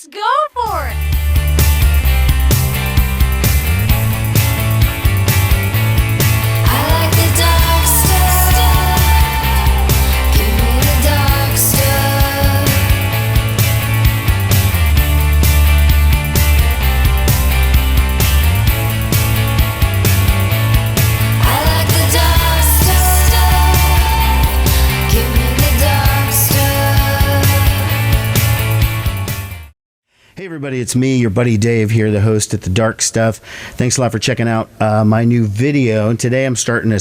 Let's go for it! I like the dark stuff. Give me the dark stuff. I like the dark stuff. Give me the dark stuff. Hey everybody, it's me, your buddy Dave here, the host at The Dark Stuff. Thanks a lot for checking out my new video. And today I'm starting a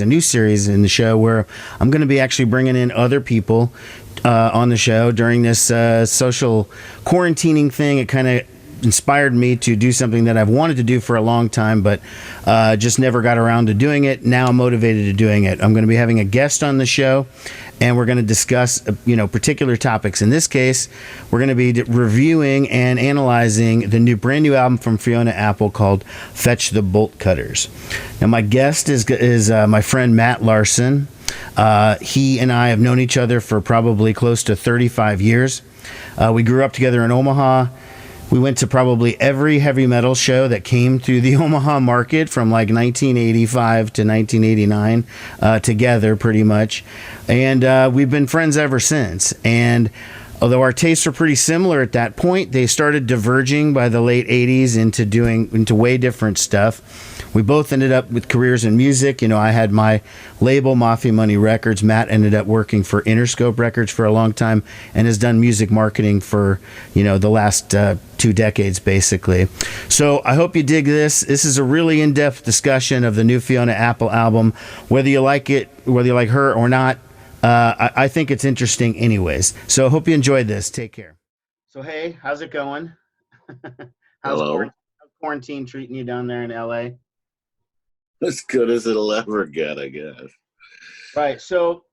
new series in the show where I'm going to be actually bringing in other people on the show during this social quarantining thing. It kind of inspired me to do something that I've wanted to do for a long time, but just never got around to doing it. Now I'm motivated to doing it. I'm going to be having a guest on the show, and we're going to discuss particular topics. In this case, we're going to be reviewing and analyzing the brand new album from Fiona Apple called Fetch the Bolt Cutters. Now my guest is my friend Matt Larsen. He and I have known each other for probably close to 35 years. We grew up together in Omaha. We went to probably every heavy metal show that came through the Omaha market from like 1985 to 1989 together pretty much. And we've been friends ever since. And although our tastes were pretty similar at that point, they started diverging by the late 80s into way different stuff. We both ended up with careers in music. I had my label, Mafia Money Records. Matt ended up working for Interscope Records for a long time and has done music marketing for, the last 2 decades, basically. So I hope you dig this. This is a really in-depth discussion of the new Fiona Apple album. Whether you like it, whether you like her or not, I think it's interesting anyways. So I hope you enjoyed this. Take care. So, hey, how's it going? How's quarantine treating you down there in LA? As good as it'll ever get, I guess. Right. So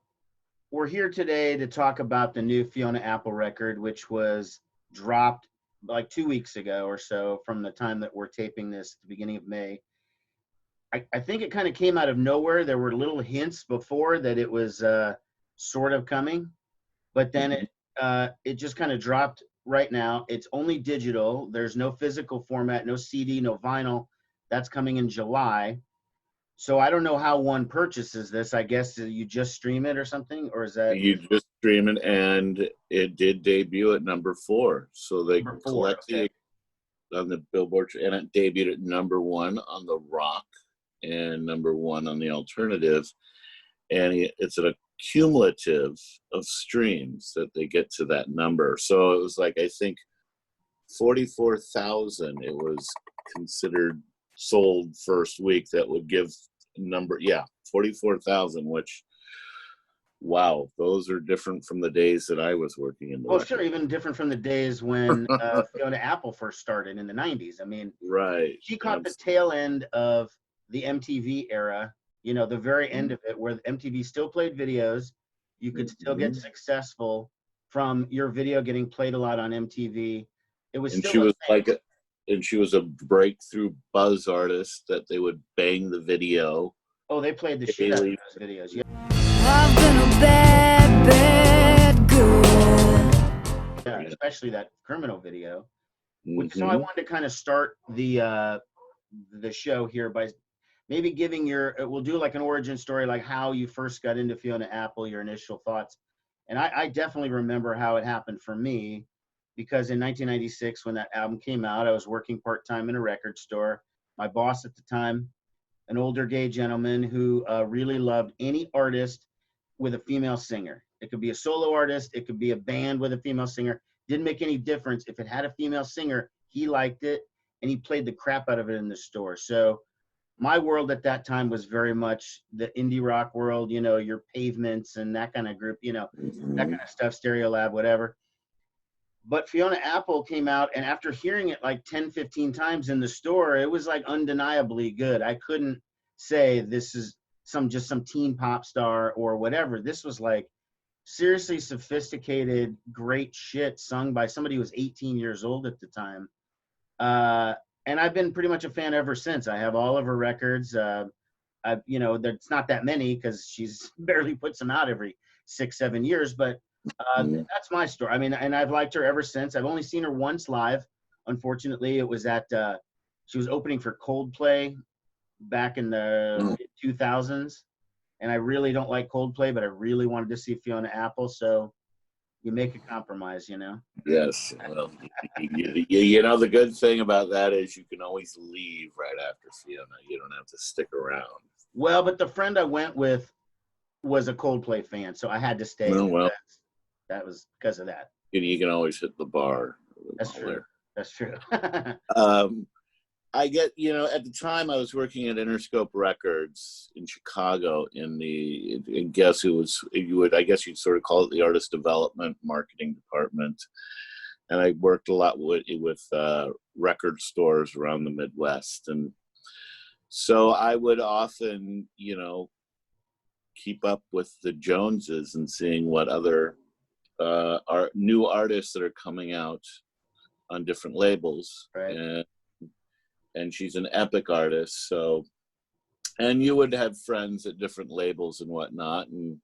we're here today to talk about the new Fiona Apple record, which was dropped like 2 weeks ago or so from the time that we're taping this, the beginning of May. I think it kind of came out of nowhere. There were little hints before that it was sort of coming, but then it just kind of dropped right now. It's only digital. There's no physical format, no CD, no vinyl. That's coming in July. So I don't know how one purchases this. I guess you just stream it or something, or is that you just stream it? And it did debut at number 4. So they collected on the Billboard, and it debuted at number 1 on the rock and number 1 on the alternative. And it's a cumulative of streams that they get to that number. So it was like, I think 44,000 it was considered sold first week. That would give 44,000, which, wow, those are different from the days that I was working in the record. Sure, even different from the days when Fiona Apple first started in the 90s. I mean, right, she caught the tail end of the MTV era, the very end of it, where MTV still played videos. You could still get successful from your video getting played a lot on MTV. It was and still she was and she was a breakthrough buzz artist that they would bang the video. Oh, they played the shit out of those videos. Yeah. I've been a bad girl. Yeah, especially that criminal video. So I wanted to kind of start the show here by maybe giving we'll do like an origin story, like how you first got into Fiona Apple, your initial thoughts. And I definitely remember how it happened for me, because in 1996, when that album came out, I was working part-time in a record store. My boss at the time, an older gay gentleman who really loved any artist with a female singer. It could be a solo artist. It could be a band with a female singer. Didn't make any difference. If it had a female singer, he liked it, and he played the crap out of it in the store. So my world at that time was very much the indie rock world, your Pavements and that kind of group, that kind of stuff, Stereolab, whatever. But Fiona Apple came out, and after hearing it like 10, 15 times in the store, it was like undeniably good. I couldn't say this is just some teen pop star or whatever. This was like seriously sophisticated, great shit sung by somebody who was 18 years old at the time. And I've been pretty much a fan ever since. I have all of her records. There's not that many because she's barely puts them out every 6-7 years, but Mhm. That's my story. I mean, and I've liked her ever since. I've only seen her once live. Unfortunately, it was at she was opening for Coldplay back in the Mm. mid 2000s, and I really don't like Coldplay, but I really wanted to see Fiona Apple, so you make a compromise, you know. Yes. Well, you know, the good thing about that is you can always leave right after Fiona. You don't have to stick around. Well, but the friend I went with was a Coldplay fan, so I had to stay Oh, well, because that was because of that. you can always hit the bar That's while true. there. That's true. Um, I get, you know, at the time I was working at Interscope Records in Chicago in the, I guess it was, you would, I guess you'd sort of call it the artist development marketing department. And I worked a lot with record stores around the Midwest. And so I would often, you know, keep up with the Joneses and seeing what other new artists that are coming out on different labels. Right. And she's an epic artist, so, and you would have friends at different labels and whatnot, and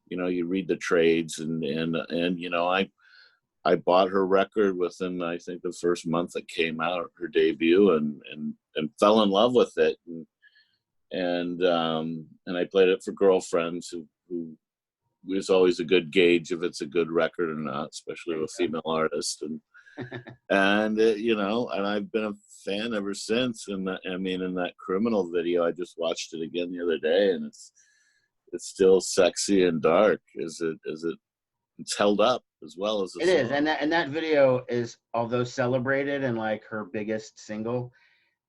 you know, you read the trades, and you know, I bought her record within, I think, the first month that came out, her debut, and fell in love with it, and I played it for girlfriends who is always a good gauge if it's a good record or not, especially with a female artist. And you know, and I've been a fan ever since. And I mean, in that Criminal video, I just watched it again the other day, and it's still sexy and dark. It's held up as well as the It is, song. and that video is, although celebrated and like her biggest single,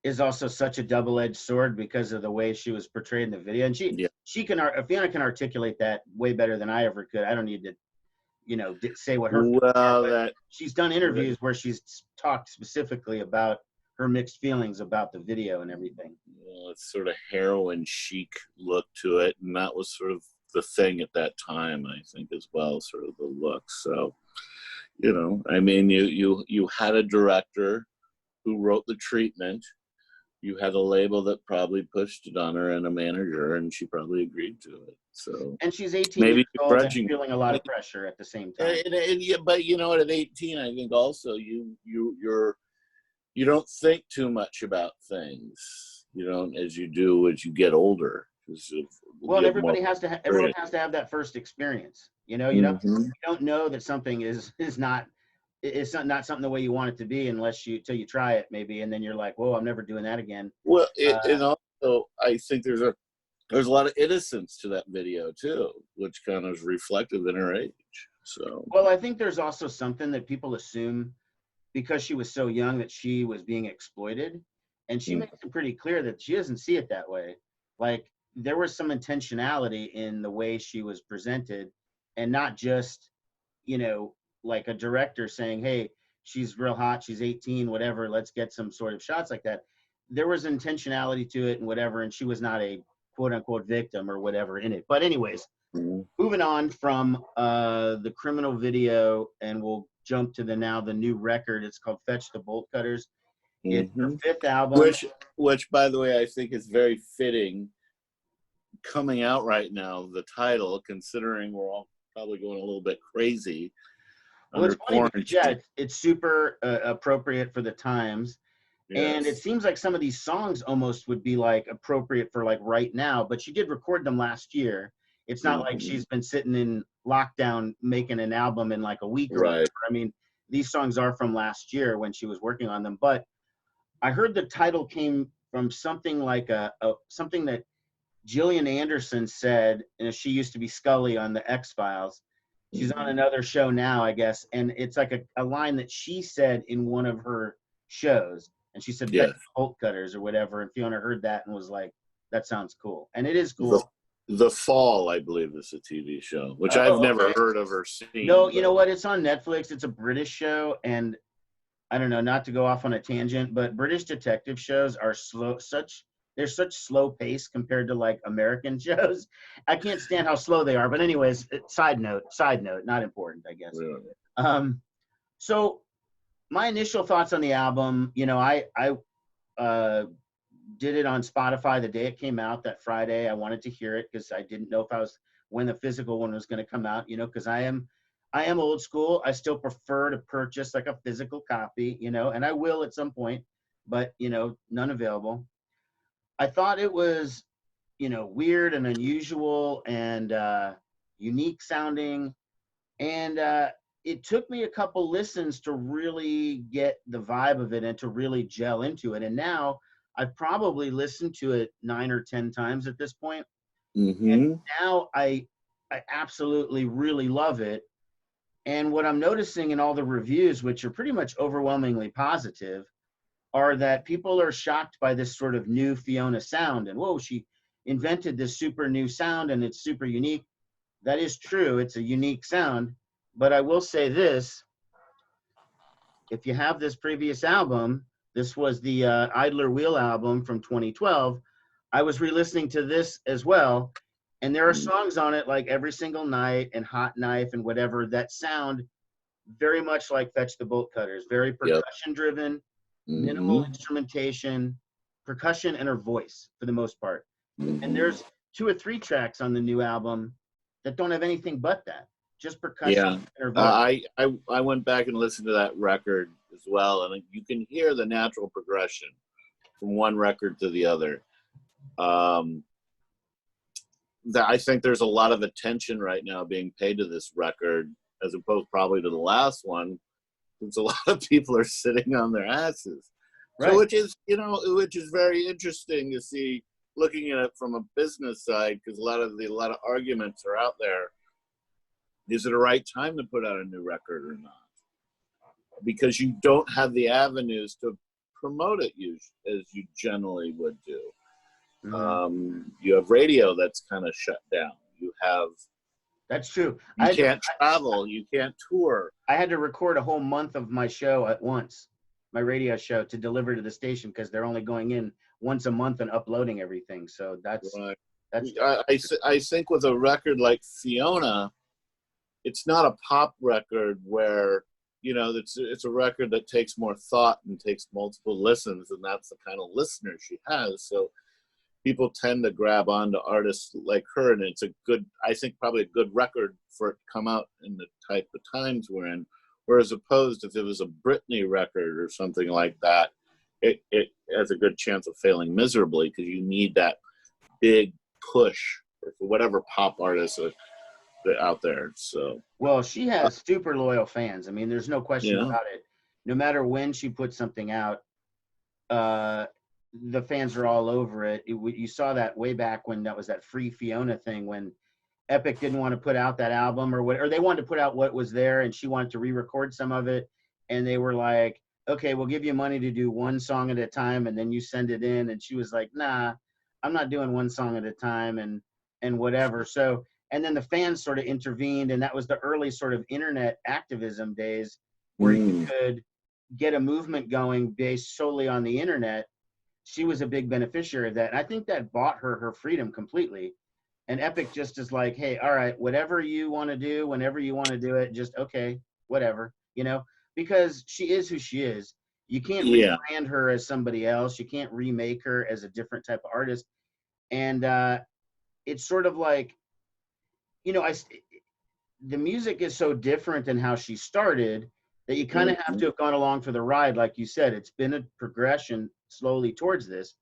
is also such a double-edged sword because of the way she was portrayed in the video. And Yeah. Fiona can articulate that way better than I ever could. I don't need to, you know, say what her feelings are, Well, but that, she's done interviews where she's talked specifically about her mixed feelings about the video and everything. well, it's sort of heroin chic look to it, and that was sort of the thing at that time, I think, as well, sort of the look. So, you know, I mean, you had a director who wrote the treatment. You had a label that probably pushed it on her, and a manager, and she probably agreed to it. So And she's 18 years maybe old and grudging. feeling a lot of pressure at the same time. And yeah, but you know what? At 18, I think also you don't think too much about things. You don't, as you do as you get older, because Well, and you have more everyone experience. has to have that first experience. You know, Mm-hmm. you don't know that something is not, it's not something the way you want it to be unless you till you try it maybe, and then you're like, whoa, I'm never doing that again. Well, Uh, and also I think there's a lot of innocence to that video too, which kind of is reflective in her age. So well, I think there's also something that people assume because she was so young that she was being exploited, and she mm, makes it pretty clear that she doesn't see it that way. Like there was some intentionality in the way she was presented, and not just, you know, like a director saying, hey, she's real hot, she's 18, whatever, let's get some sort of shots like that. There was intentionality to it and whatever, and she was not a quote unquote victim or whatever in it. But anyways, mm, moving on from the Criminal video, and we'll jump to the new record. It's called Fetch the Bolt Cutters. It's her mm-hmm. fifth album. Which by the way I think is very fitting coming out right now, the title, considering we're all probably going a little bit crazy Well, it's under funny because yeah, quarantine. it's super appropriate for the times. And it Yes. seems like some of these songs almost would be like appropriate for like right now, but she did record them last year. It's not like Mm-hmm. she's been sitting in lockdown making an album in like a week or whatever. Right. I mean, these songs are from last year when she was working on them, but I heard the title came from something like something that Gillian Anderson said, and she used to be Scully on the X-Files. She's on Mm-hmm. another show now, I guess, and it's like a line that she said in one of her shows, and she said "fetch Yes. the bolt cutters" or whatever, and Fiona heard that and was like, "That sounds cool," and it is The cool. The Fall, I believe, is a TV show, which I've Oh, never okay. heard of or No, seen, you know but what? It's on Netflix. It's a British show, and I don't know, not to go off on a tangent, but British detective shows are they're such slow pace compared to like American shows. I can't stand how slow they are. But anyways, side note, not important, I guess. really. Um, so my initial thoughts on the album, you know, I did it on Spotify the day it came out that Friday. I wanted to hear it because I didn't know if I was when the physical one was going to come out, you know, because I am old school. I still prefer to purchase like a physical copy, and I will at some point, but none available. I thought it was, weird and unusual and unique sounding. And it took me a couple listens to really get the vibe of it and to really gel into it. And now I've probably listened to it 9 or 10 times at this point. Mm-hmm. And now I absolutely really love it. And what I'm noticing in all the reviews, which are pretty much overwhelmingly positive, are that people are shocked by this sort of new Fiona sound. And whoa, she invented this super new sound and it's super unique. That is true. It's a unique sound. But I will say this, if you have this previous album, this was the Idler Wheel album from 2012. I was re-listening to this as well. And there are songs on it like Every Single Night and Hot Knife and whatever that sound very much like Fetch the Bolt Cutters, very percussion driven, minimal instrumentation, percussion and her voice for the most part. And there's 2 or 3 tracks on the new album that don't have anything but that, just percussion Yeah. and her voice. I went back and listened to that record as well, and you can hear the natural progression from one record to the other. I think there's a lot of attention right now being paid to this record as opposed probably to the last one, since a lot of people are sitting on their asses. Right. So which is very interesting to see, looking at it from a business side, because a lot of arguments are out there. Is it a right time to put out a new record or not? Because you don't have the avenues to promote it as you generally would do. You have radio that's kind of shut down. You have. That's true. You can't travel. You can't tour. I had to record a whole month of my show at once, my radio show, to deliver to the station because they're only going in once a month and uploading everything. So that's right. That's. I think with a record like Fiona, it's not a pop record where it's a record that takes more thought and takes multiple listens, and that's the kind of listener she has. So people tend to grab onto artists like her, and it's I think probably a good record for it to come out in the type of times we're in. Whereas opposed, if it was a Britney record or something like that, it has a good chance of failing miserably because you need that big push for whatever pop artists are out there. So Well, she has super loyal fans. I mean, there's no question Yeah. about it. No matter when she puts something out, the fans are all over it. You saw that way back when that was that Free Fiona thing, when Epic didn't want to put out that album or they wanted to put out what was there, and she wanted to re-record some of it, and they were like, okay, we'll give you money to do one song at a time, and then you send it in. And she was like, nah, I'm not doing one song at a time and whatever. So, and then the fans sort of intervened, and that was the early sort of internet activism days where you could get a movement going based solely on the internet. She was a big beneficiary of that. And I think that bought her freedom completely. And Epic just is like, hey, all right, whatever you want to do, whenever you want to do it, just okay, whatever, because she is who she is. You can't rebrand her as somebody else. You can't remake her as a different type of artist. And it's sort of like, the music is so different than how she started that you kind of have to have gone along for the ride. Like you said, it's been a progression slowly towards this.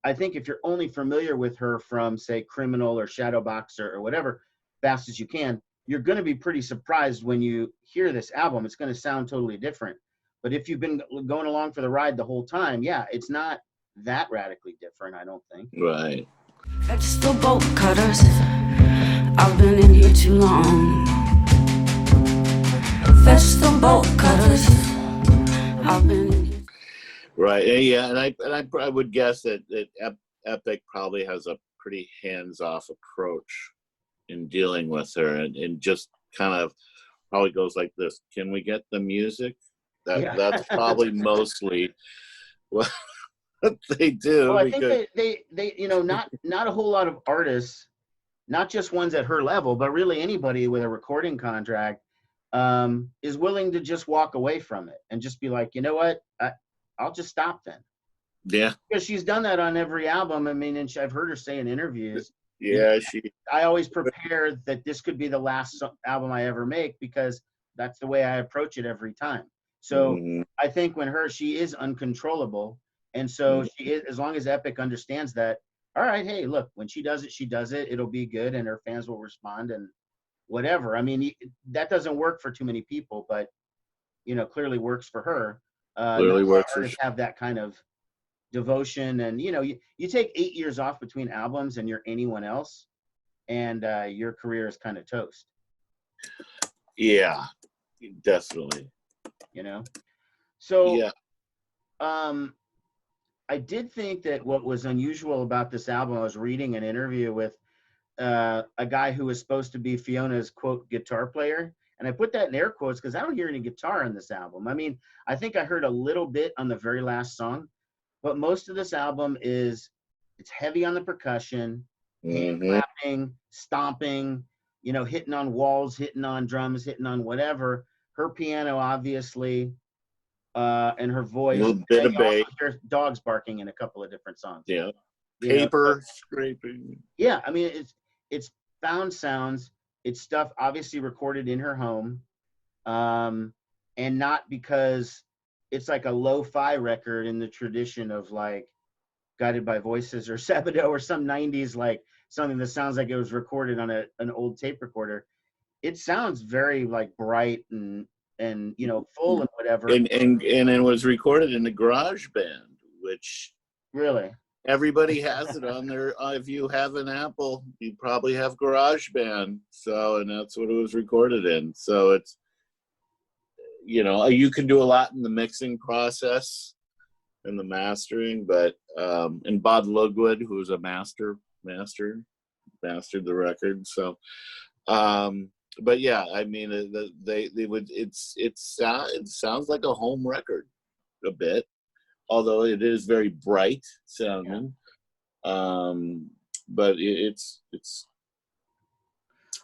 I think if you're only familiar with her from, say, Criminal or Shadowboxer or whatever, Fast as You Can, you're going to be pretty surprised when you hear this album. It's going to sound totally different. But if you've been going along for the ride the whole time, yeah, it's not that radically different, I don't think. Right. Fetch the bolt cutters. I've been in here too long. Fetch the bolt cutters. I've been in here. Right. Yeah. And I would guess that Epic probably has a pretty hands-off approach in dealing with her, and just kind of probably goes like this: can we get the music? That's probably mostly what they do. Well, I think they not a whole lot of artists, not just ones at her level, but really anybody with a recording contract is willing to just walk away from it and just be like, you know what, I'll just stop then. Yeah. Because she's done that on every album. I mean, and I've heard her say in interviews. Yeah, I always prepare that this could be the last album I ever make because that's the way I approach it every time. So Mhm. I think when she is uncontrollable, and so Mhm. she is, as long as Epic understands that, all right, hey, look, when she does it, she does it. It'll be good, and her fans will respond, and whatever. I mean, that doesn't work for too many people, but clearly works for her. Not Clearly a lot of works for artists have that kind of devotion, and you take 8 years off between albums, and you're anyone else, and your career is kind of toast. Yeah, definitely. So Yeah. I did think that what was unusual about this album, I was reading an interview with a guy who was supposed to be Fiona's quote guitar player, and I put that in air quotes because I don't hear any guitar on this album. I mean, I think I heard a little bit on the very last song, but most of this album it's heavy on the percussion, hand Hmm. clapping, stomping, hitting on walls, hitting on drums, hitting on whatever. Her piano, obviously, and her A voice. little bit And of you also bass. hear dogs barking in a couple of different songs. Yeah. So, Paper scraping. yeah, I mean, it's found sounds. It's stuff obviously recorded in her home, and not because it's like a lo-fi record in the tradition of like Guided by Voices or Sabado or some 90s, like something that sounds like it was recorded on an old tape recorder. It sounds very like bright and full and whatever. And it was recorded in the garage band, which Really. everybody has it on their if you have an Apple, you probably have GarageBand. So, and that's what it was recorded in. So it's you can do a lot in the mixing process and the mastering, but and Bob Lugwood, who was a mastered the record. So but yeah, I mean, they would it sounds like a home record a bit, although it is very bright sounding. But it's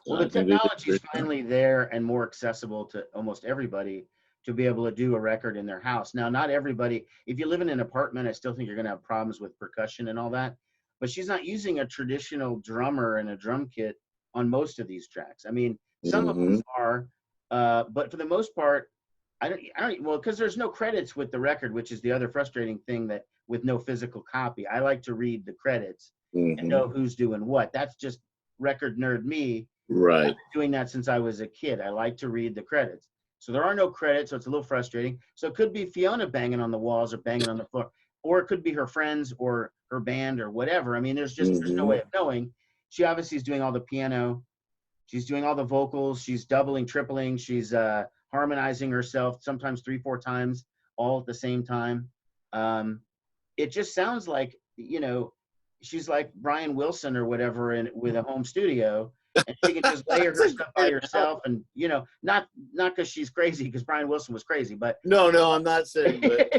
Well, I the think they did a technology's great job. finally there and more accessible to almost everybody to be able to do a record in their house. Now, not everybody, if you live in an apartment, I still think you're going to have problems with percussion and all that. But she's not using a traditional drummer and a drum kit on most of these tracks. I mean, some of them Mm-hmm. are, but for the most part, well, because there's no credits with the record, which is the other frustrating thing that with no physical copy. I like to read the credits and Mm-hmm. know who's doing what. That's just record nerd me. I've Right. been doing that since I was a kid. I like to read the credits. So there are no credits, so it's a little frustrating. So it could be Fiona banging on the walls or banging on the floor, or it could be her friends or her band or whatever. I mean, there's no Mm-hmm. way of knowing. She obviously is doing all the piano. She's doing all the vocals. She's doubling, tripling. She's harmonizing herself sometimes 3, 4 times all at the same time. Um, it just sounds like she's like Brian Wilson or whatever with a home studio, and she can just layer That's her a stuff by good herself, and not because she's crazy, because Brian Wilson was crazy, but no, I'm not saying, but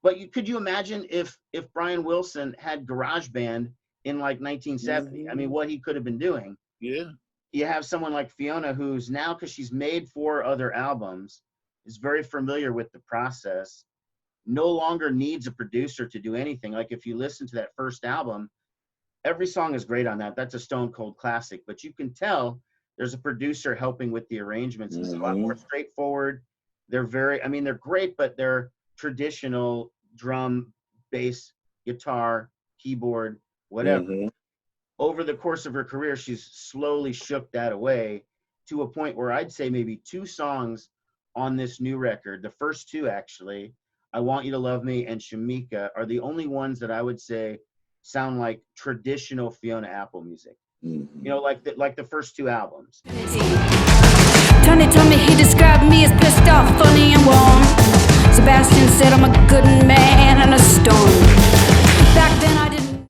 but could you imagine if Brian Wilson had GarageBand in like 1970? I mean, mm-hmm. what he could have been doing. Yeah. You have someone like Fiona, who's now, because she's made 4 other albums, is very familiar with the process, no longer needs a producer to do anything. Like if you listen to that first album, every song is great on that. That's a stone cold classic, but you can tell there's a producer helping with the arrangements. It's a lot Mm-hmm. more straightforward. I mean, they're great, but they're traditional drum, bass, guitar, keyboard, whatever. Mm-hmm. Over the course of her career, she's slowly shook that away to a point where I'd say maybe 2 songs on this new record, the first 2 actually, I Want You to Love Me and Shamika, are the only ones that I would say sound like traditional Fiona Apple music. Mm-hmm. Like the first 2 albums. Tony told me he described me as pissed off, funny and warm. Sebastian said I'm a good man and a stone. Back then I didn't.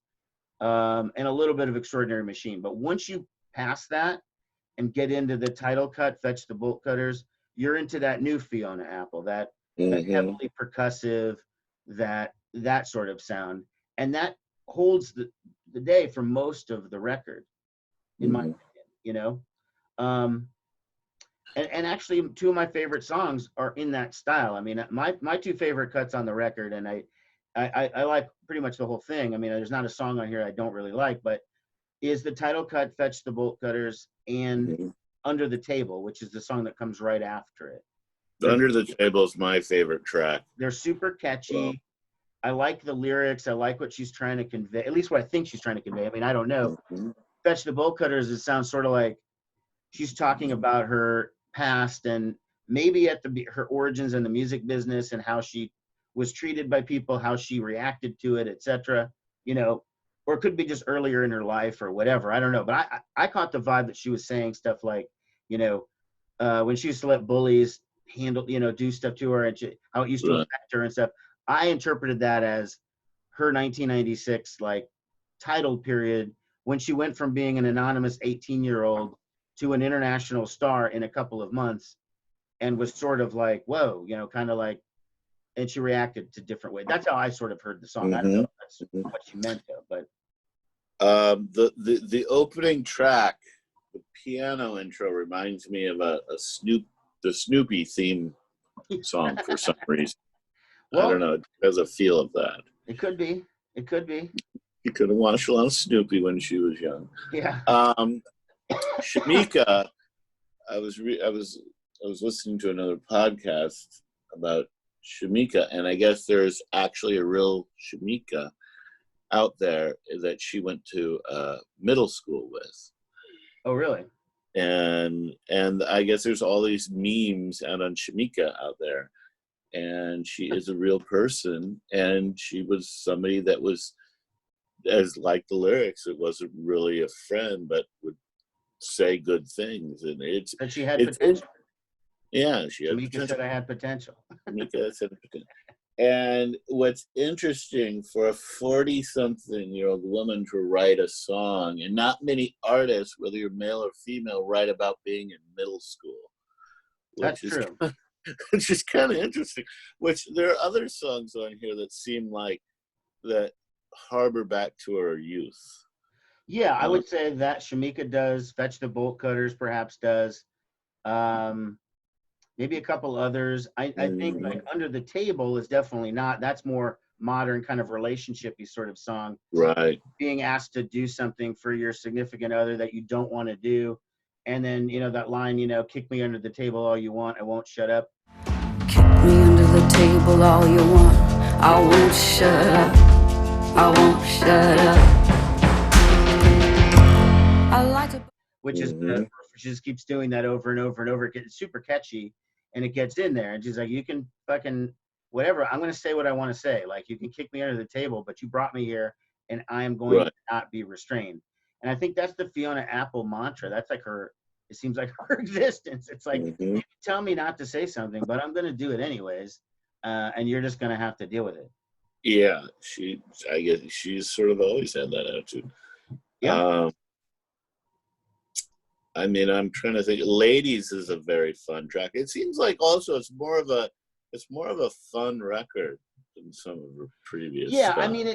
And a little bit of Extraordinary Machine. But once you pass that and get into the title cut, Fetch the Bolt Cutters, you're into that new Fiona Apple, that Mm-hmm. heavily percussive, that sort of sound. And that holds the day for most of the record, in my opinion, And actually 2 of my favorite songs are in that style. I mean, my 2 favorite cuts on the record, and I like pretty much the whole thing. I mean, there's not a song on here I don't really like, but is the title cut, Fetch the Bolt Cutters, and Mm-hmm. Under the Table, which is the song that comes right after it. Under the Table is my favorite track. They're super catchy. I like the lyrics. I like what she's trying to convey, at least what I think she's trying to convey. I mean, I don't know. Fetch the Bolt Cutters, it sounds sort of like she's talking about her past and maybe at her origins in the music business and how she was treated by people, how she reacted to it, etc. You know, or it could be just earlier in her life or whatever. I don't know. But I caught the vibe that she was saying stuff like, you know, when she used to let bullies handle, you know, do stuff to her and how it used to affect her and stuff. I interpreted that as her 1996 like title period when she went from being an anonymous 18-year-old to an international star in a couple of months and was sort of like, whoa, you know, kind of like, and she reacted to different ways. That's how I sort of heard the song. I don't know if that's what she meant though, but the opening track, the piano intro reminds me of the Snoopy theme song for some reason. Well, I don't know. It has a feel of that. It could be. It could be. You could have watched a lot of Snoopy when she was young. Yeah. Shamika, I was listening to another podcast about Shamika, and I guess there's actually a real Shamika out there that she went to middle school with. Oh, really? And I guess there's all these memes out on Shamika out there. And she is a real person, and she was somebody that was, as like the lyrics, it wasn't really a friend, but would say good things, and and she had potential. Yeah, she had Shamika potential. said I had potential. Shamika said potential. And what's interesting for a 40-something-year-old woman to write a song, and not many artists, whether you're male or female, write about being in middle school. That's true. Which is kind of interesting. Which there are other songs on here that seem like that harbor back to our youth. Yeah, I would say that Shamika does. Fetch the Bolt Cutters perhaps does. Maybe a couple others. I think like Under the Table is definitely not. That's more modern kind of relationship-y sort of song. Right. Being asked to do something for your significant other that you don't want to do. And then, you know, that line, you know, kick me under the table all you want, I won't shut up. Kick me under the table all you want, I won't shut up, I won't shut up. I like to... Which is, she just keeps doing that over and over and over. It gets super catchy, and it gets in there. And she's like, you can fucking, whatever, I'm going to say what I want to say. Like, you can kick me under the table, but you brought me here, and I am going to not be restrained. And I think that's the Fiona Apple mantra. That's like her, it seems like her existence. It's like, you tell me not to say something, but I'm going to do it anyways. And you're just going to have to deal with it. Yeah, I guess she's sort of always had that attitude. Yeah. I mean, I'm trying to think. Ladies is a very fun track. It seems like also it's more of a fun record than some of her previous stuff. I mean,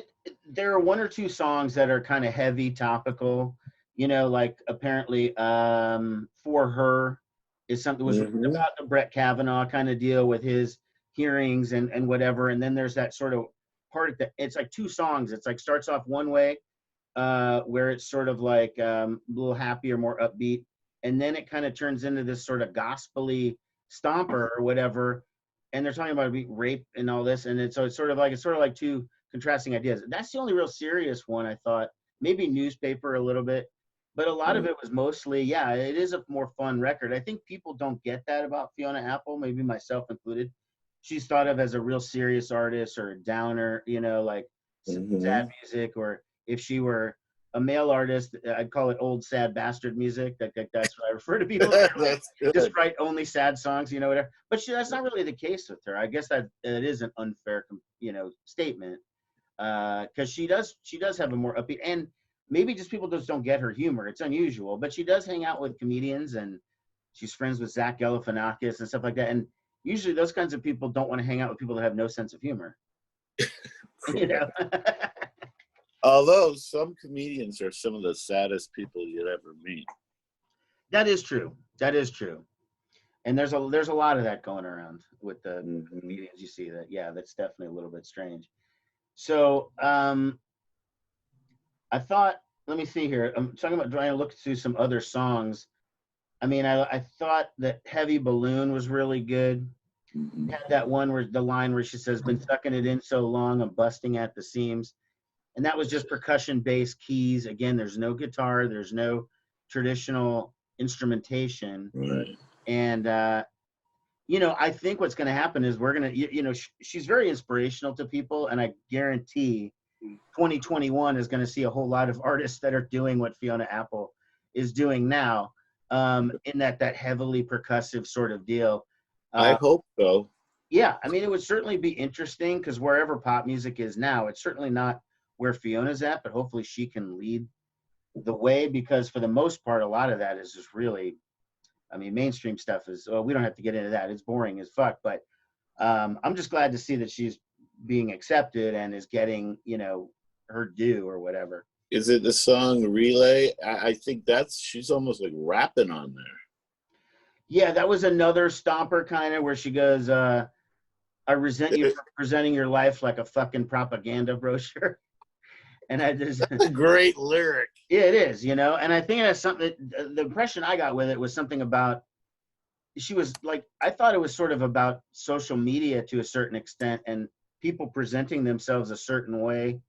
there are one or two songs that are kind of heavy, topical. You know, like apparently For Her is something was about the Brett Kavanaugh kind of deal with his hearings and whatever. And then there's that sort of part that it's like two songs. It's like starts off one way where it's sort of like a little happier, more upbeat. And then it kind of turns into this sort of gospel-y stomper or whatever. And they're talking about rape and all this. And it's sort of like two contrasting ideas. That's the only real serious one, I thought. Maybe Newspaper a little bit. But a lot of it was mostly, it is a more fun record. I think people don't get that about Fiona Apple, maybe myself included. She's thought of as a real serious artist or a downer, you know, like sad music. Or if she were a male artist, I'd call it old sad bastard music. That's what I refer to people. Like, just write only sad songs, you know, whatever. But that's not really the case with her. I guess that it is an unfair, you know, statement because she does have a more upbeat, and maybe just people just don't get her humor. It's unusual, but she does hang out with comedians, and she's friends with Zach Galifianakis and stuff like that. And usually those kinds of people don't want to hang out with people that have no sense of humor. You know. Although some comedians are some of the saddest people you'd ever meet. That is true. That is true. And there's a lot of that going around with the comedians. You see that. Yeah, that's definitely a little bit strange. So I thought, let me see here. I'm trying to look through some other songs. I mean, I thought that Heavy Balloon was really good. Mhm. Had that one where the line where she says, "Been sucking it in so long, I'm busting at the seams," and that was just percussion-based keys. Again, there's no guitar, there's no traditional instrumentation, Right. and I think what's going to happen is we're going to, she's very inspirational to people, and I guarantee 2021 is going to see a whole lot of artists that are doing what Fiona Apple is doing now, in that heavily percussive sort of deal. I Uh, hope so. yeah, I mean, it would certainly be interesting because wherever pop music is now, it's certainly not where Fiona's at, but hopefully she can lead the way because for the most part, a lot of that is just really, I mean, mainstream stuff is, well, we don't have to get into that. It's boring as fuck, but I'm just glad to see that she's being accepted and is getting, her due or whatever. Is it the song Relay? I think she's almost like rapping on there. Yeah, that was another stomper kind of where she goes, I resent you for presenting your life like a fucking propaganda brochure. And I just, That's a great lyric. yeah, it is, and I think that's something, the impression I got with it was something about, she was like, I thought it was sort of about social media to a certain extent and people presenting themselves a certain way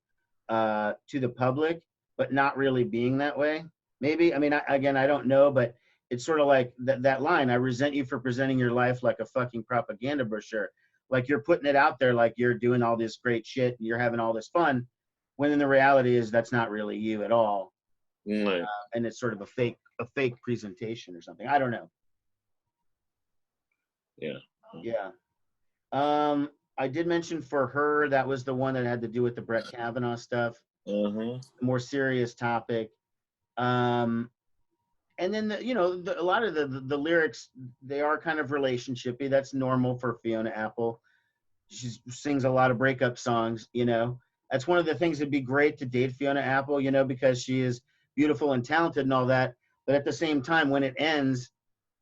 to the public, but not really being that way. Maybe, I mean, I don't know, but it's sort of like that line, I resent you for presenting your life like a fucking propaganda brochure. Like you're putting it out there like you're doing all this great shit and you're having all this fun, when in the reality is that's not really you at all. Right. And it's sort of a fake presentation or something. I don't know. Yeah. Yeah. I did mention for her, that was the one that had to do with the Brett Kavanaugh stuff, Uh-huh. more serious topic. And then, a lot of the lyrics, they are kind of relationshipy. That's normal for Fiona Apple. She sings a lot of breakup songs, That's one of the things that'd be great to date Fiona Apple, because she is beautiful and talented and all that. But at the same time, when it ends,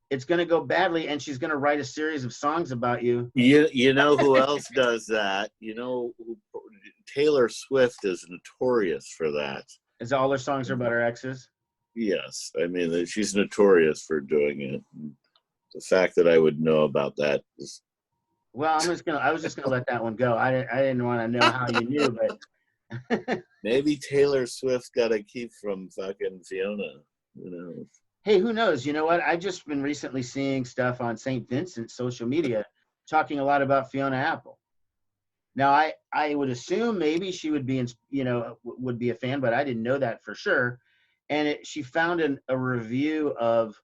it's going to go badly and she's going to write a series of songs about you. You know who else does that? Taylor Swift is notorious for that. Is all her songs are about her exes? Yes. I mean, she's notorious for doing it. The fact that I would know about that is... Well, I was just gonna let that one go. I didn't want to know how you knew, but maybe Taylor Swift got a key from fucking Fiona. Who knows? Hey, who knows? You know what? I've just been recently seeing stuff on St. Vincent's social media talking a lot about Fiona Apple. Now, I would assume maybe she would be, would be a fan, but I didn't know that for sure. And she found a review of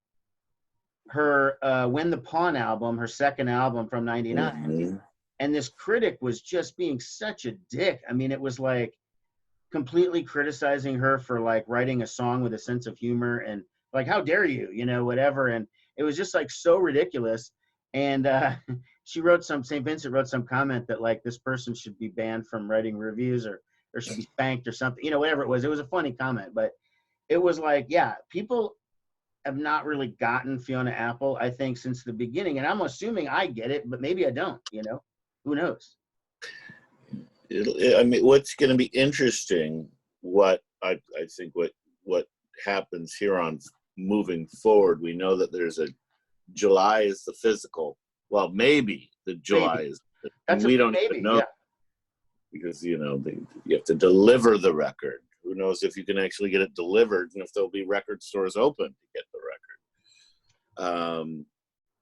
her When the Pawn album, her second album from '99. Mm-hmm. And this critic was just being such a dick. I mean, it was like completely criticizing her for like writing a song with a sense of humor and like, how dare you, whatever. And it was just like so ridiculous. And St. Vincent wrote some comment that like this person should be banned from writing reviews or should be spanked or something, whatever it was. It was a funny comment, but it was like, yeah, people have not really gotten Fiona Apple, I think, since the beginning. And I'm assuming I get it, but maybe I don't, who knows? I mean, what's going to be interesting, what I think what happens here on moving forward, we know that there's July is the physical. Well, maybe the July is. We don't even know, because you have to deliver the record. Who knows if you can actually get it delivered and if there'll be record stores open to get the record.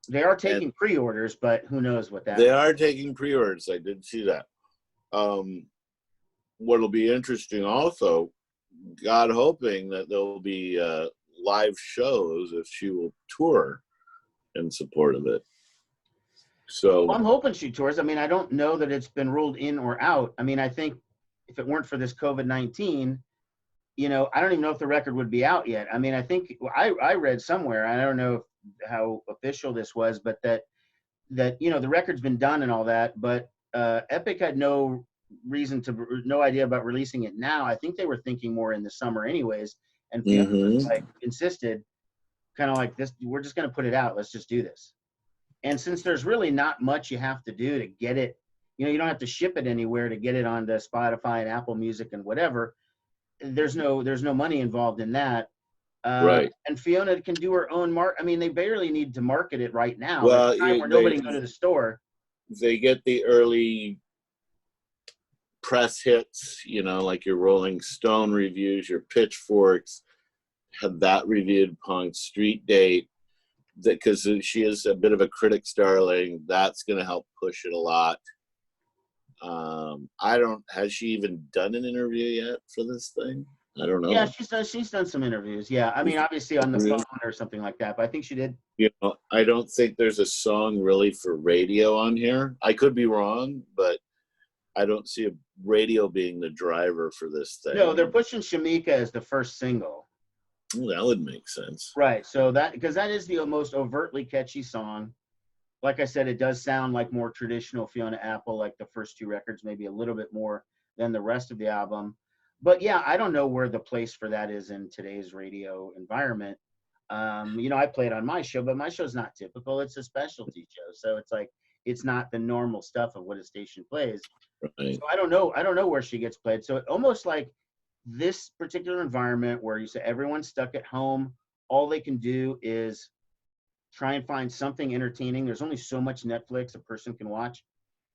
They are taking pre-orders, but who knows what that. They are taking pre-orders. I did see that. What'll be interesting also, God hoping that there'll be live shows if she will tour in support of it. So I'm hoping she tours. I mean, I don't know that it's been ruled in or out. I mean, I think if it weren't for this COVID-19, I don't even know if the record would be out yet. I mean, I think I read somewhere, I don't know how official this was, but that the record's been done and all that, but Epic had no idea about releasing it now. I think they were thinking more in the summer anyways, and Fiona like insisted, kind of like this, we're just going to put it out. Let's just do this. And since there's really not much you have to do to get it, you don't have to ship it anywhere to get it onto Spotify and Apple Music and whatever. There's no money involved in that. Right. And Fiona can do her own I mean, they barely need to market it right now. Well, There's a time where nobody can go to the store. They get the early press hits, like your Rolling Stone reviews, your Pitchforks, had that reviewed upon Street Date, because she is a bit of a critic's darling. That's going to help push it a lot. Has she even done an interview yet for this thing? I don't know. Yeah, she's done some interviews. Yeah, I mean, obviously on the phone or something like that, but I think she did. I don't think there's a song really for radio on here. I could be wrong, but I don't see a radio being the driver for this thing. No, they're pushing Shamika as the first single. Well, that would make sense. Right. So because that is the most overtly catchy song. Like I said, it does sound like more traditional Fiona Apple, like the first two records, maybe a little bit more than the rest of the album. But yeah, I don't know where the place for that is in today's radio environment. I play it on my show, but my show's not typical. It's a specialty show. So it's like, it's not the normal stuff of what a station plays. Right. So I don't know where she gets played. So almost like this particular environment where you say everyone's stuck at home, all they can do is try and find something entertaining. There's only so much Netflix a person can watch,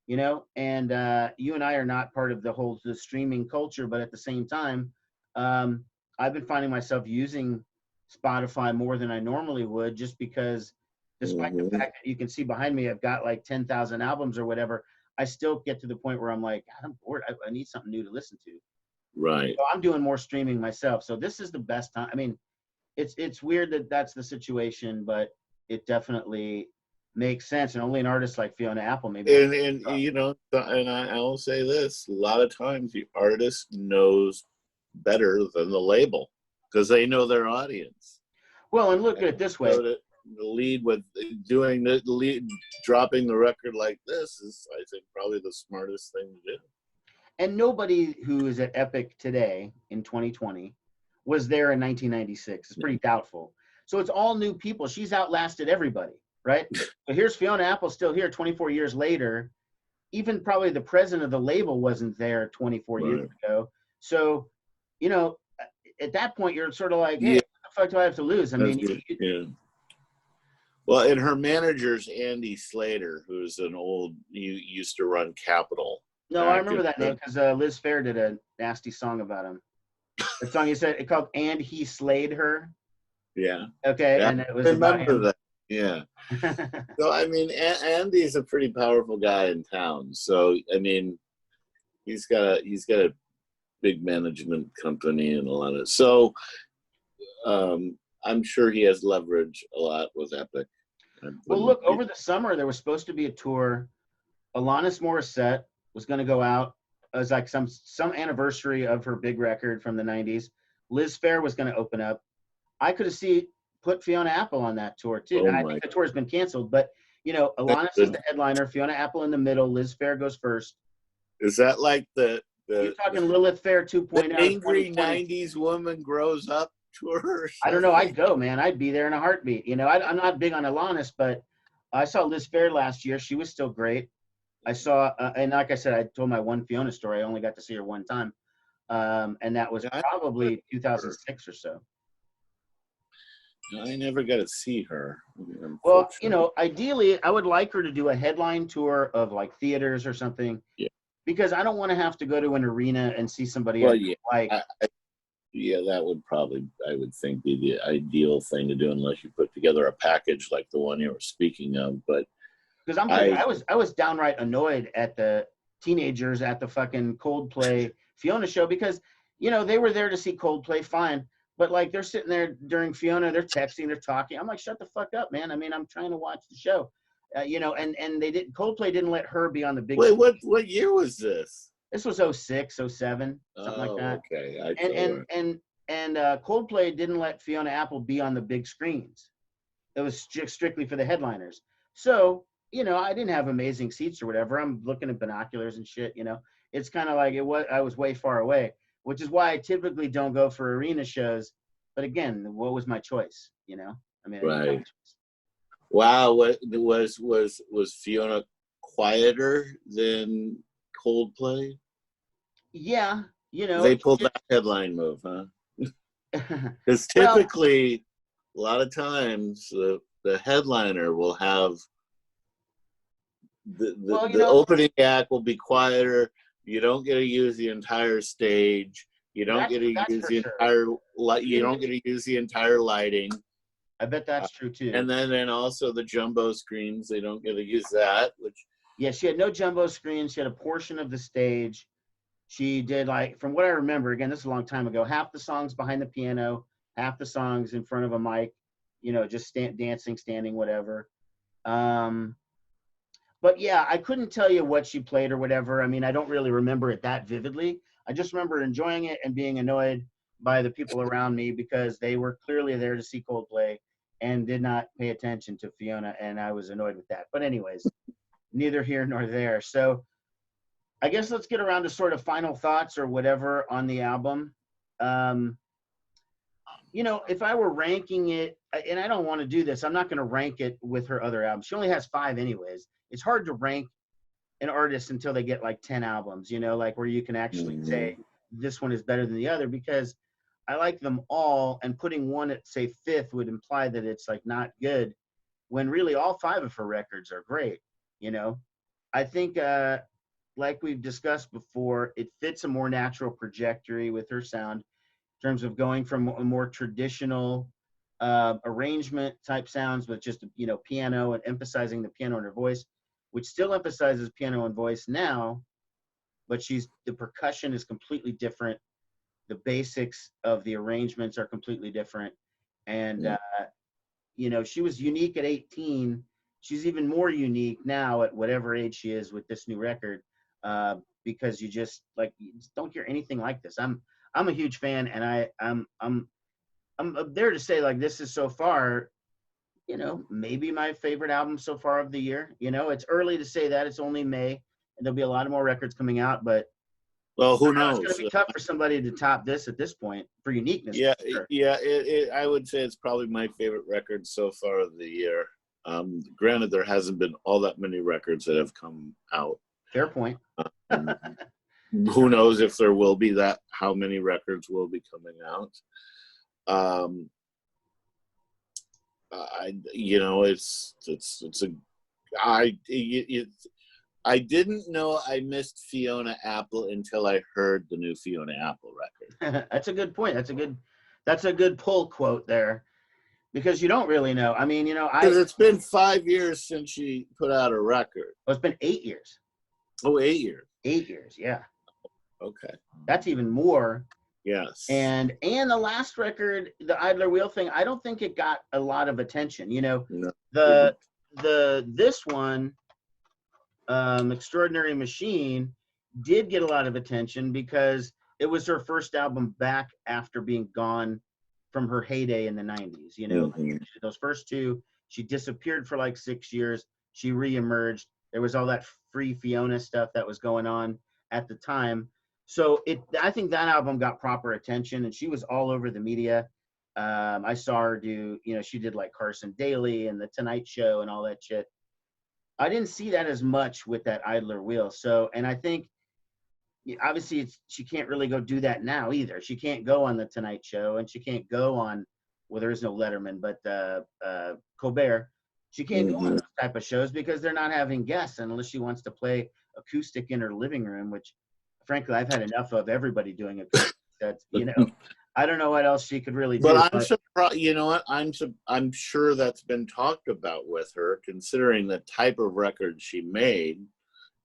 and you and I are not part of the streaming culture, but at the same time, I've been finding myself using Spotify more than I normally would, just because despite the fact that you can see behind me, I've got like 10,000 albums or whatever, I still get to the point where I'm like, I'm bored. I need something new to listen to. Right. So I'm doing more streaming myself. So this is the best time. I mean, it's weird that that's the situation, but it definitely makes sense. And only an artist like Fiona Apple maybe. And I will say this, a lot of times the artist knows better than the label because they know their audience. Well, and look at it this way. So the lead with doing the lead, dropping the record like this is, I think, probably the smartest thing to do. And nobody who is at Epic today in 2020 was there in 1996. It's pretty doubtful. So it's all new people. She's outlasted everybody, right? So here's Fiona Apple still here 24 years later. Even probably the president of the label wasn't there 24 years ago. So, at that point, you're sort of like, hey, what the fuck do I have to lose? I mean, yeah. Well, and her manager's Andy Slater, who's used to run Capitol. No, I remember that name because Liz Phair did a nasty song about him. The song you said, it called "And He Slayed Her." Yeah. Okay, yeah. and it was remember that. Yeah. So I mean, Andy's a pretty powerful guy in town. So I mean, he's got a big management company and a lot of. So I'm sure he has leverage a lot with Epic. Well, look, over the summer there was supposed to be a tour. Alanis Morissette was going to go out as like some anniversary of her big record from the 90s. Liz Phair was going to open up. I could have put Fiona Apple on that tour too. And I think the tour has been canceled, but Alanis is the headliner, Fiona Apple in the middle, Liz Phair goes first. Is that like you're talking Lilith Fair 2.0? The angry 90s woman grows up tour? I don't know. I'd go, man. I'd be there in a heartbeat. I'm not big on Alanis, but I saw Liz Phair last year. She was still great. I saw, and like I said, I told my one Fiona story. I only got to see her one time. And that was probably 2006 or so. I never got to see her. Well, ideally, I would like her to do a headline tour of like theaters or something. Yeah. Because I don't want to have to go to an arena and see somebody like. That would probably, I would think, be the ideal thing to do, unless you put together a package like the one you were speaking of. But because I was downright annoyed at the teenagers at the fucking Coldplay Fiona show because they were there to see Coldplay, fine, but like they're sitting there during Fiona, they're texting, they're talking. I'm like, shut the fuck up, man. I mean, I'm trying to watch the show, and they didn't. Coldplay didn't let her be on the big. Wait, what year was this? This was 06, 07, something like that. Okay. And Coldplay didn't let Fiona Apple be on the big screens. It was strictly for the headliners. So, I didn't have amazing seats or whatever. I'm looking at binoculars and shit, It's kind of like I was way far away, which is why I typically don't go for arena shows. But again, what was my choice, I mean, right. Wow, what was Fiona quieter than Coldplay? Yeah, they pulled that headline move, huh? Because Well, typically, a lot of times, the headliner will have the opening act will be quieter. You don't get to use the entire stage. You don't get to that's use for the sure. entire light. You don't get to use the entire lighting. I bet that's true too. And then also the jumbo screens, they don't get to use that. Which Yeah, she had no jumbo screens. She had a portion of the stage. She did, like, from what I remember, again, this is a long time ago, half the songs behind the piano, half the songs in front of a mic, just dancing, standing, whatever. Um, but yeah, I couldn't tell you what she played or whatever. I mean, I don't really remember it that vividly. I just remember enjoying it and being annoyed by the people around me because they were clearly there to see Coldplay and did not pay attention to Fiona, and I was annoyed with that. But anyways, neither here nor there. So I guess let's get around to sort of final thoughts or whatever on the album. Um, if I were ranking it, and I don't want to do this, I'm not going to rank it with her other albums. She only has 5 anyways. It's hard to rank an artist until they get like 10 albums, like where you can actually say this one is better than the other, because I like them all, and putting one at, say, 5th would imply that it's like not good, when really all 5 of her records are great. I think, like we've discussed before, it fits a more natural trajectory with her sound in terms of going from a more traditional arrangement type sounds with just piano and emphasizing the piano in her voice, which still emphasizes piano and voice now, but the percussion is completely different. The basics of the arrangements are completely different, and she was unique at 18. She's even more unique now at whatever age she is with this new record, because you just don't hear anything like this. I'm a huge fan, and I'm there to say, like, this is so far, maybe my favorite album so far of the year. It's early to say that. It's only May, and there'll be a lot of more records coming out, but well, who it's knows? going to be tough for somebody to top this at this point for uniqueness. Yeah, for sure. yeah. I would say it's probably my favorite record so far of the year. Granted, there hasn't been all that many records that have come out. Fair point. Who knows if there will be how many records will be coming out. I didn't know I missed Fiona Apple until I heard the new Fiona Apple record. That's a good point. That's a good pull quote there, because you don't really know. I mean, because it's been 5 years since she put out a record. Oh, it's been 8 years. Oh, 8 years. 8 years, yeah. Okay. That's even more. Yes. And the last record, the Idler Wheel thing, I don't think it got a lot of attention. No. This one, Extraordinary Machine, did get a lot of attention because it was her first album back after being gone from her heyday in the 90s. Those first 2, she disappeared for like 6 years. She reemerged. There was all that Free Fiona stuff that was going on at the time. So I think that album got proper attention, and she was all over the media. I saw her do, she did like Carson Daly and The Tonight Show and all that shit. I didn't see that as much with that Idler Wheel. So, and I think obviously she can't really go do that now either. She can't go on The Tonight Show, and she can't go on, well, there is no Letterman, but Colbert. She can't go on those type of shows because they're not having guests unless she wants to play acoustic in her living room, which frankly I've had enough of everybody doing acoustic. That's, I don't know what else she could really do. But I'm surprised. You know what? I'm sure that's been talked about with her, considering the type of record she made.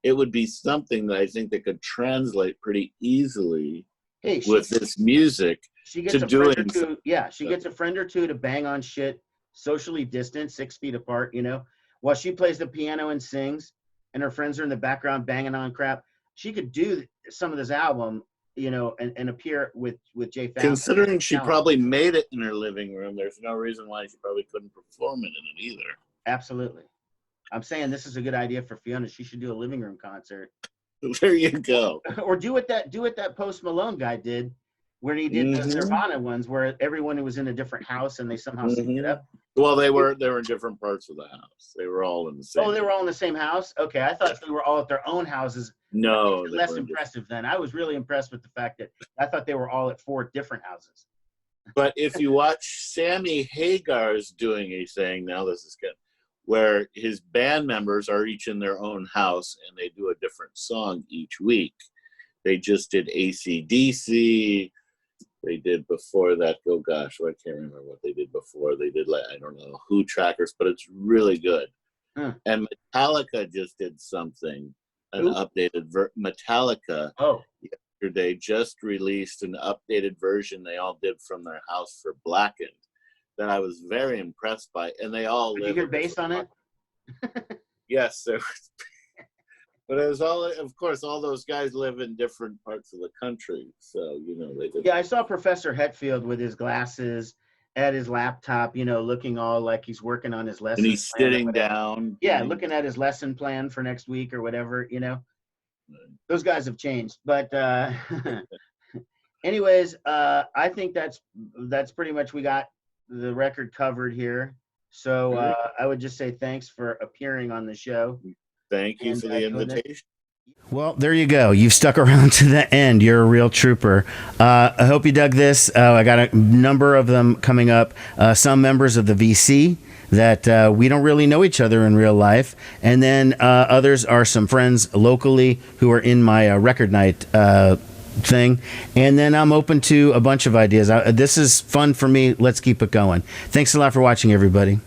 It would be something that I think they could translate pretty easily with this music. She gets a friend or two. Yeah, she gets a friend or two to bang on shit, socially distant, 6 feet apart. While she plays the piano and sings, and her friends are in the background banging on crap. She could do some of this album, and appear with Jay Fallon. Considering she probably made it in her living room, there's no reason why she probably couldn't perform it in it either. Absolutely. I'm saying this is a good idea for Fiona. She should do a living room concert. There you go. Or do what that Post Malone guy did, where he did the Nirvana ones, where everyone was in a different house and they somehow synced it up. Well, they were in different parts of the house. They were all in the same. Oh, they were all in the same house? Okay, I thought they were all at their own houses. No. Less impressive then. I was really impressed with the fact that I thought they were all at 4 different houses. But if you watch Sammy Hagar's doing a thing, now this is good, where his band members are each in their own house and they do a different song each week. They just did AC/DC. They did before that, oh gosh, I can't remember what they did before. They did, like, I don't know, Who Trackers, but it's really good. And Metallica just did something, an updated Metallica. Yesterday just released an updated version they all did from their house for Blackened that I was very impressed by, and they all live. Did you hear bass on it? Yes, there was, but it was all, of course, all those guys live in different parts of the country, so they did. Yeah, I saw Professor Hetfield with his glasses at his laptop, looking all like he's working on his lesson. And he's sitting down. Yeah, looking at his lesson plan for next week or whatever. Those guys have changed, but anyways, I think that's pretty much, we got the record covered here. So I would just say thanks for appearing on the show. Thank you for the invitation. Well, there you go. You've stuck around to the end. You're a real trooper. I hope you dug this. I got a number of them coming up. Some members of the VC that we don't really know each other in real life. And then others are some friends locally who are in my record night thing. And then I'm open to a bunch of ideas. This is fun for me. Let's keep it going. Thanks a lot for watching, everybody.